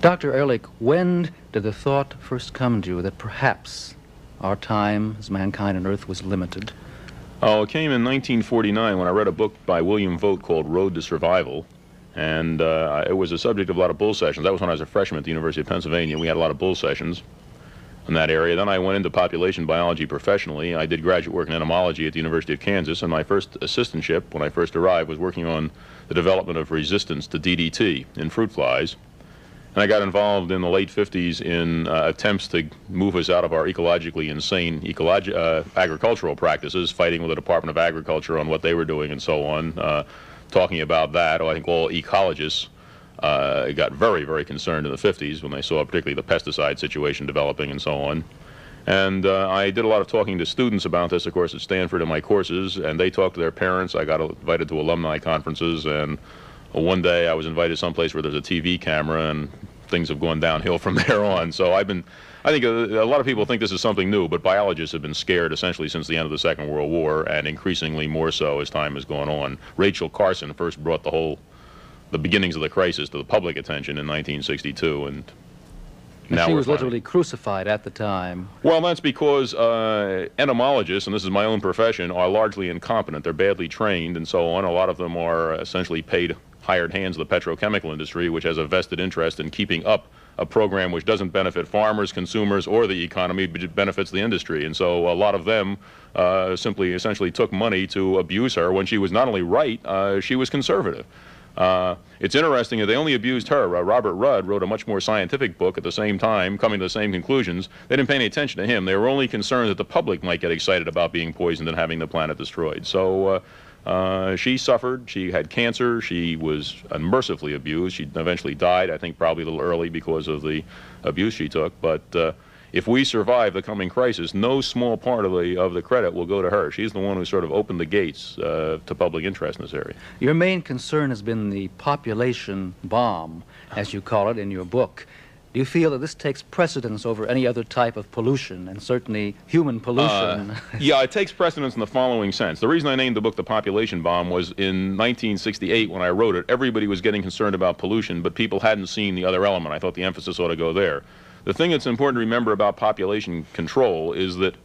Dr. Ehrlich, when did the thought first come to you that perhaps our time as mankind on Earth was limited? Oh, it came in 1949 when I read a book by William Vogt called Road to Survival, and it was a subject of a lot of bull sessions. That was when I was a freshman at the University of Pennsylvania. We had a lot of bull sessions in that area. Then I went into population biology professionally. I did graduate work in entomology at the University of Kansas, and my first assistantship when I first arrived was working on the development of resistance to DDT in fruit flies. And I got involved in the late 50s in attempts to move us out of our ecologically insane agricultural practices, fighting with the Department of Agriculture on what they were doing and so on, talking about that. I think all ecologists got very, very concerned in the 50s when they saw particularly the pesticide situation developing and so on. And I did a lot of talking to students about this, of course, at Stanford in my courses, and they talked to their parents. I got invited to alumni conferences, and one day I was invited someplace where there's a TV camera, and things have gone downhill from there on. So I think a lot of people think this is something new, but biologists have been scared essentially since the end of the Second World War, and increasingly more so as time has gone on. Rachel Carson first brought the beginnings of the crisis to the public attention in 1962, and now she was literally crucified at the time. Well, that's because entomologists, and this is my own profession, are largely incompetent. They're badly trained and so on. A lot of them are essentially paid hired hands of the petrochemical industry, which has a vested interest in keeping up a program which doesn't benefit farmers, consumers, or the economy, but it benefits the industry. And so a lot of them simply essentially took money to abuse her when she was not only right, she was conservative. It's interesting that they only abused her. Robert Rudd wrote a much more scientific book at the same time, coming to the same conclusions. They didn't pay any attention to him. They were only concerned that the public might get excited about being poisoned and having the planet destroyed. So she suffered. She had cancer. She was unmercifully abused. She eventually died, I think probably a little early because of the abuse she took. But if we survive the coming crisis, no small part of the credit will go to her. She's the one who sort of opened the gates to public interest in this area. Your main concern has been the population bomb, as you call it in your book. Do you feel that this takes precedence over any other type of pollution, and certainly human pollution? Yeah, it takes precedence in the following sense. The reason I named the book The Population Bomb was in 1968 when I wrote it, everybody was getting concerned about pollution, but people hadn't seen the other element. I thought the emphasis ought to go there. The thing that's important to remember about population control is that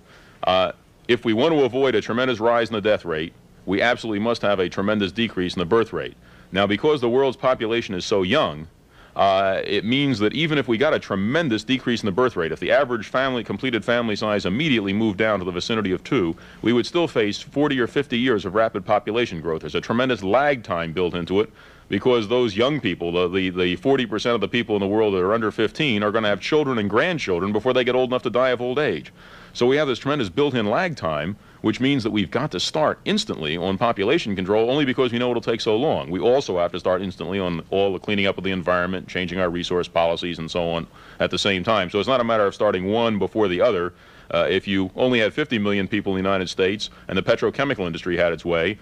if we want to avoid a tremendous rise in the death rate, we absolutely must have a tremendous decrease in the birth rate. Now, because the world's population is so young, it means that even if we got a tremendous decrease in the birth rate, if the average completed family size immediately moved down to the vicinity of 2, we would still face 40 or 50 years of rapid population growth. There's a tremendous lag time built into it, because those young people, the 40% of the people in the world that are under 15, are going to have children and grandchildren before they get old enough to die of old age. So we have this tremendous built-in lag time, which means that we've got to start instantly on population control only because we know it'll take so long. We also have to start instantly on all the cleaning up of the environment, changing our resource policies and so on at the same time. So it's not a matter of starting one before the other. If you only had 50 million people in the United States and the petrochemical industry had its way,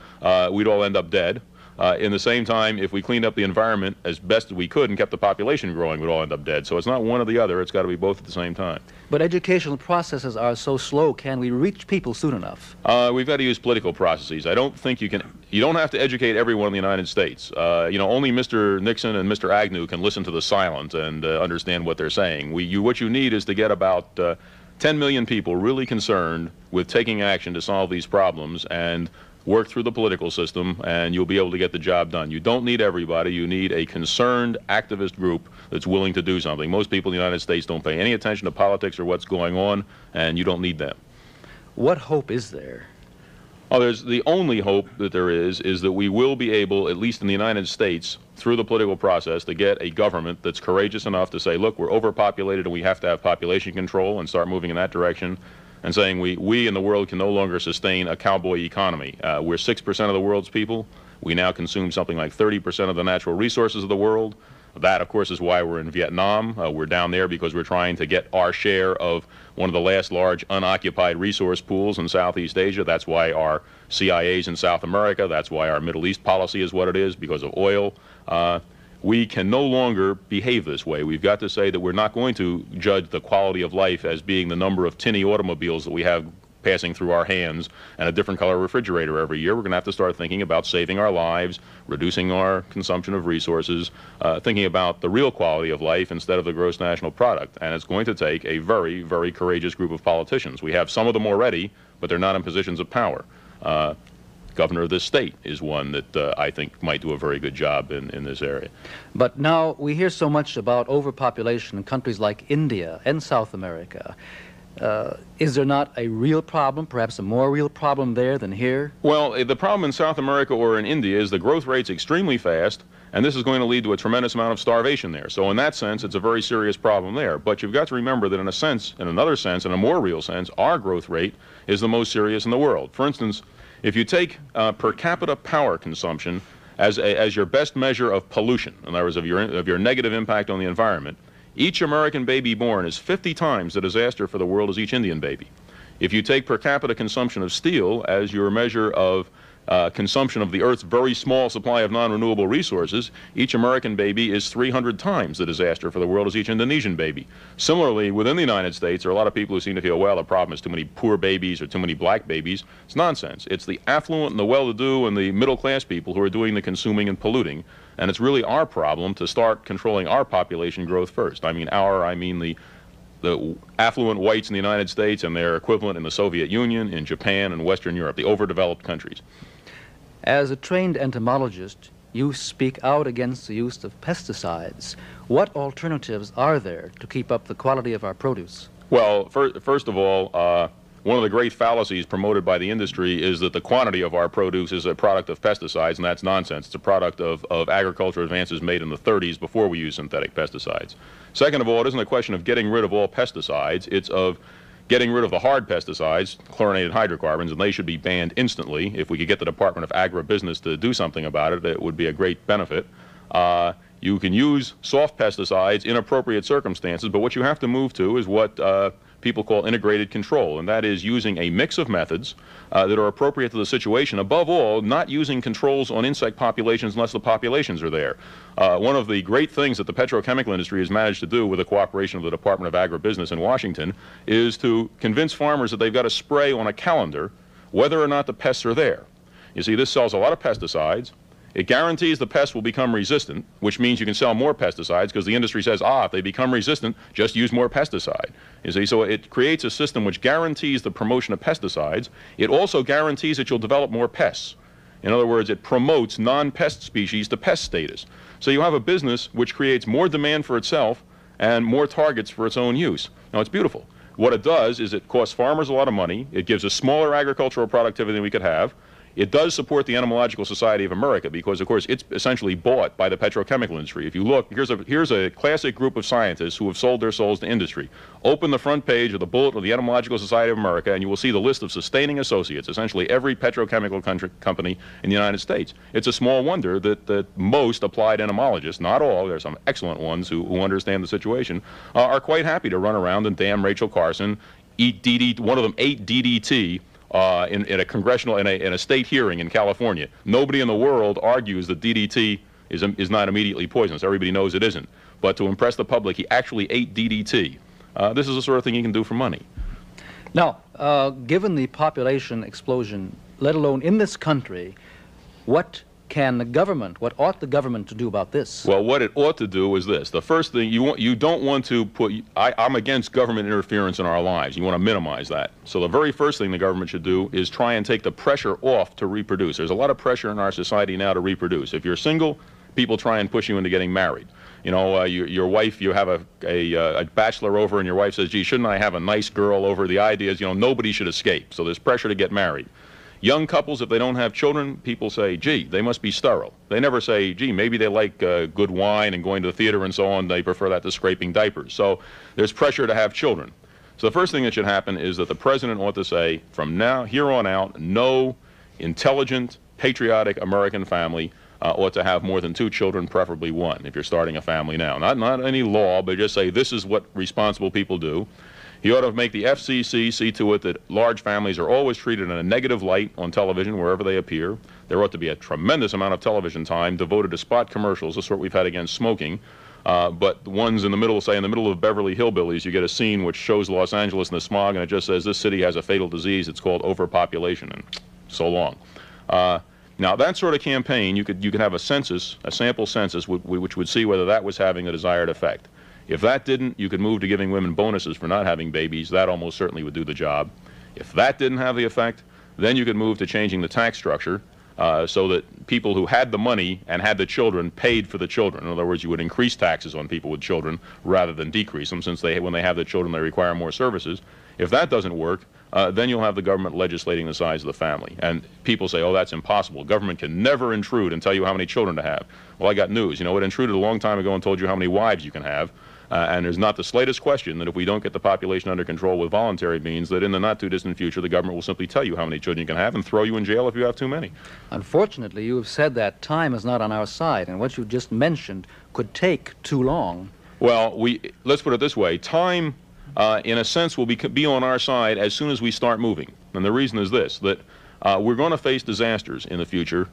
we'd all end up dead. In the same time, if we cleaned up the environment as best as we could and kept the population growing, we'd all end up dead. So it's not one or the other. It's got to be both at the same time. But educational processes are so slow. Can we reach people soon enough? We've got to use political processes. I don't think you don't have to educate everyone in the United States. Only Mr. Nixon and Mr. Agnew can listen to the silent and understand what they're saying. What you need is to get about 10 million people really concerned with taking action to solve these problems and work through the political system, and you'll be able to get the job done. You don't need everybody. You need a concerned activist group that's willing to do something. Most people in the United States don't pay any attention to politics or what's going on, and you don't need them. What hope is there? Oh, the only hope that there is that we will be able, at least in the United States, through the political process, to get a government that's courageous enough to say, look, we're overpopulated and we have to have population control, and start moving in that direction, and saying we in the world can no longer sustain a cowboy economy. We're 6% of the world's people. We now consume something like 30% of the natural resources of the world. That, of course, is why we're in Vietnam. We're down there because we're trying to get our share of one of the last large unoccupied resource pools in Southeast Asia. That's why our CIA's in South America. That's why our Middle East policy is what it is, because of oil. We can no longer behave this way. We've got to say that we're not going to judge the quality of life as being the number of tinny automobiles that we have passing through our hands and a different color refrigerator every year. We're going to have to start thinking about saving our lives, reducing our consumption of resources, thinking about the real quality of life instead of the gross national product. And it's going to take a very, very courageous group of politicians. We have some of them already, but they're not in positions of power. Governor of this state is one that I think might do a very good job in this area. But now we hear so much about overpopulation in countries like India and South America. Is there not a real problem, perhaps a more real problem there than here? Well, the problem in South America or in India is the growth rate's extremely fast, and this is going to lead to a tremendous amount of starvation there. So in that sense, it's a very serious problem there. But you've got to remember that in a sense, in another sense, in a more real sense, our growth rate is the most serious in the world. For instance, if you take per capita power consumption as your best measure of pollution, in other words, of your negative impact on the environment, each American baby born is 50 times the disaster for the world as each Indian baby. If you take per capita consumption of steel as your measure of consumption of the Earth's very small supply of non-renewable resources, each American baby is 300 times the disaster for the world as each Indonesian baby. Similarly, within the United States, there are a lot of people who seem to feel, well, the problem is too many poor babies or too many black babies. It's nonsense. It's the affluent and the well-to-do and the middle-class people who are doing the consuming and polluting, and it's really our problem to start controlling our population growth first. I mean the affluent whites in the United States and their equivalent in the Soviet Union, in Japan, and Western Europe, the overdeveloped countries. As a trained entomologist, you speak out against the use of pesticides. What alternatives are there to keep up the quality of our produce? Well, first of all, one of the great fallacies promoted by the industry is that the quantity of our produce is a product of pesticides, and that's nonsense. It's a product of agricultural advances made in the 30s before we used synthetic pesticides. Second of all, it isn't a question of getting rid of all pesticides. It's of getting rid of the hard pesticides, chlorinated hydrocarbons, and they should be banned instantly. If we could get the Department of Agribusiness to do something about it, it would be a great benefit. You can use soft pesticides in appropriate circumstances, but what you have to move to is what people call integrated control, and that is using a mix of methods that are appropriate to the situation. Above all, not using controls on insect populations unless the populations are there. One of the great things that the petrochemical industry has managed to do with the cooperation of the Department of Agribusiness in Washington is to convince farmers that they've got to spray on a calendar whether or not the pests are there. You see, this sells a lot of pesticides. It guarantees the pests will become resistant, which means you can sell more pesticides because the industry says, if they become resistant, just use more pesticide. You see, so it creates a system which guarantees the promotion of pesticides. It also guarantees that you'll develop more pests. In other words, it promotes non-pest species to pest status. So you have a business which creates more demand for itself and more targets for its own use. Now, it's beautiful. What it does is it costs farmers a lot of money. It gives us smaller agricultural productivity than we could have. It does support the Entomological Society of America because, of course, it's essentially bought by the petrochemical industry. If you look, here's a classic group of scientists who have sold their souls to industry. Open the front page of the bulletin of the Entomological Society of America, and you will see the list of sustaining associates, essentially every petrochemical company in the United States. It's a small wonder that most applied entomologists, not all, there are some excellent ones who understand the situation, are quite happy to run around and damn Rachel Carson, eat DDT, one of them ate DDT, in a congressional, in a state hearing in California. Nobody in the world argues that DDT is not immediately poisonous. Everybody knows it isn't. But to impress the public, he actually ate DDT. This is the sort of thing he can do for money. Now, given the population explosion, let alone in this country, what ought the government to do about this? Well, what it ought to do is this. The first thing, you don't want to put, I'm against government interference in our lives. You want to minimize that. So the very first thing the government should do is try and take the pressure off to reproduce. There's a lot of pressure in our society now to reproduce. If you're single, people try and push you into getting married. You know, your wife, you have a bachelor over and your wife says, gee, shouldn't I have a nice girl over? The idea is, nobody should escape. So there's pressure to get married. Young couples, if they don't have children, people say, gee, they must be sterile. They never say, gee, maybe they like good wine and going to the theater and so on. They prefer that to scraping diapers. So there's pressure to have children. So the first thing that should happen is that the president ought to say, from here on out, no intelligent, patriotic American family ought to have more than 2 children, preferably 1, if you're starting a family now. Not any law, but just say this is what responsible people do. He ought to make the FCC see to it that large families are always treated in a negative light on television wherever they appear. There ought to be a tremendous amount of television time devoted to spot commercials, the sort we've had against smoking. But the ones in the middle, say in the middle of Beverly Hillbillies, you get a scene which shows Los Angeles in the smog, and it just says this city has a fatal disease. It's called overpopulation, and so long. Now, that sort of campaign, you could have a census, a sample census, which would see whether that was having a desired effect. If that didn't, you could move to giving women bonuses for not having babies. That almost certainly would do the job. If that didn't have the effect, then you could move to changing the tax structure so that people who had the money and had the children paid for the children. In other words, you would increase taxes on people with children rather than decrease them, since when they have the children, they require more services. If that doesn't work, then you'll have the government legislating the size of the family. And people say, oh, that's impossible. Government can never intrude and tell you how many children to have. Well, I got news. You know, it intruded a long time ago and told you how many wives you can have. And there's not the slightest question that if we don't get the population under control with voluntary means, that in the not-too-distant future, the government will simply tell you how many children you can have and throw you in jail if you have too many. Unfortunately, you have said that time is not on our side, and what you just mentioned could take too long. Well, let's put it this way. Time, in a sense, will be on our side as soon as we start moving. And the reason is this, that we're going to face disasters in the future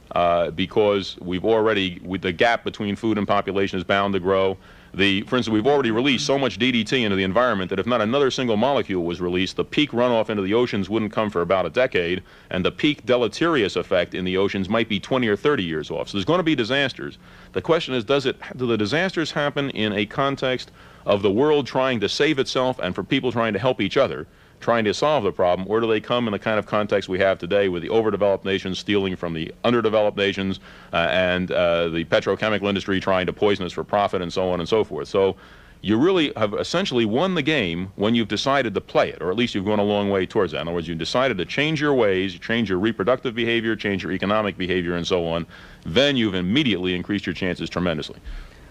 because the gap between food and population is bound to grow. For instance, we've already released so much DDT into the environment that if not another single molecule was released, the peak runoff into the oceans wouldn't come for about a decade, and the peak deleterious effect in the oceans might be 20 or 30 years off. So there's going to be disasters. The question is, do the disasters happen in a context of the world trying to save itself and for people trying to help each other, trying to solve the problem, or do they come in the kind of context we have today with the overdeveloped nations stealing from the underdeveloped nations and the petrochemical industry trying to poison us for profit and so on and so forth? So you really have essentially won the game when you've decided to play it, or at least you've gone a long way towards that. In other words, you've decided to change your ways, change your reproductive behavior, change your economic behavior, and so on. Then you've immediately increased your chances tremendously.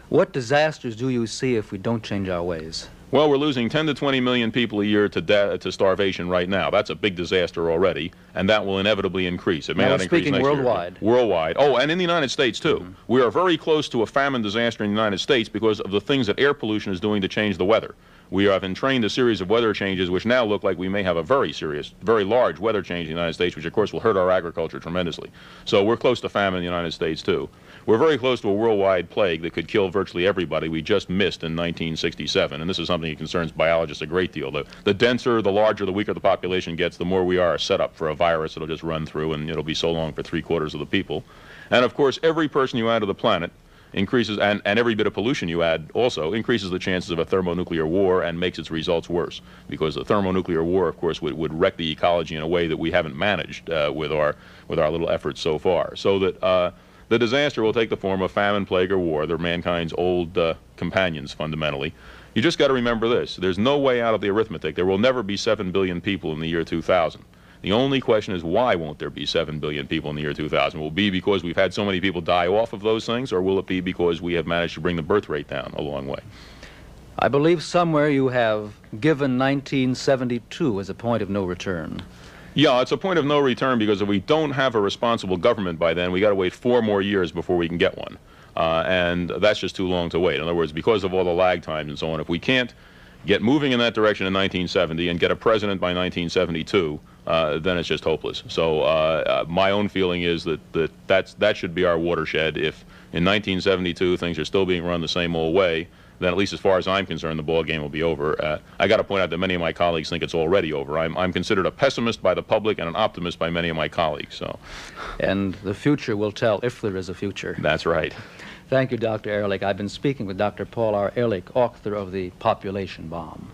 What disasters do you see if we don't change our ways? Well, we're losing 10 to 20 million people a year to starvation right now. That's a big disaster already, and that will inevitably increase. It may not increase next year. Worldwide. Worldwide. Oh, and in the United States, too. Mm-hmm. We are very close to a famine disaster in the United States because of the things that air pollution is doing to change the weather. We have entrained a series of weather changes which now look like we may have a very serious, very large weather change in the United States, which of course will hurt our agriculture tremendously. So we're close to famine in the United States, too. We're very close to a worldwide plague that could kill virtually everybody. We just missed in 1967, and this is something that concerns biologists a great deal. The denser, the larger, the weaker the population gets, the more we are set up for a virus that'll just run through, and it'll be so long for 3/4 of the people. And of course, every person you add to the planet increases, and every bit of pollution you add also increases the chances of a thermonuclear war and makes its results worse, because the thermonuclear war, of course, would wreck the ecology in a way that we haven't managed with our little efforts so far. So that the disaster will take the form of famine, plague, or war. They're mankind's old companions, fundamentally. You just got to remember this. There's no way out of the arithmetic. There will never be 7 billion people in the year 2000. The only question is, why won't there be 7 billion people in the year 2000? Will it be because we've had so many people die off of those things, or will it be because we have managed to bring the birth rate down a long way? I believe somewhere you have given 1972 as a point of no return. Yeah, it's a point of no return because if we don't have a responsible government by then, we got to wait 4 more years before we can get one. And that's just too long to wait. In other words, because of all the lag times and so on, if we can't get moving in that direction in 1970 and get a president by 1972, then it's just hopeless. So my own feeling is that should be our watershed. If in 1972 things are still being run the same old way, then at least as far as I'm concerned, the ball game will be over. I got to point out that many of my colleagues think it's already over. I'm considered a pessimist by the public and an optimist by many of my colleagues. So, and the future will tell if there is a future. That's right. Thank you, Dr. Ehrlich. I've been speaking with Dr. Paul R. Ehrlich, author of The Population Bomb.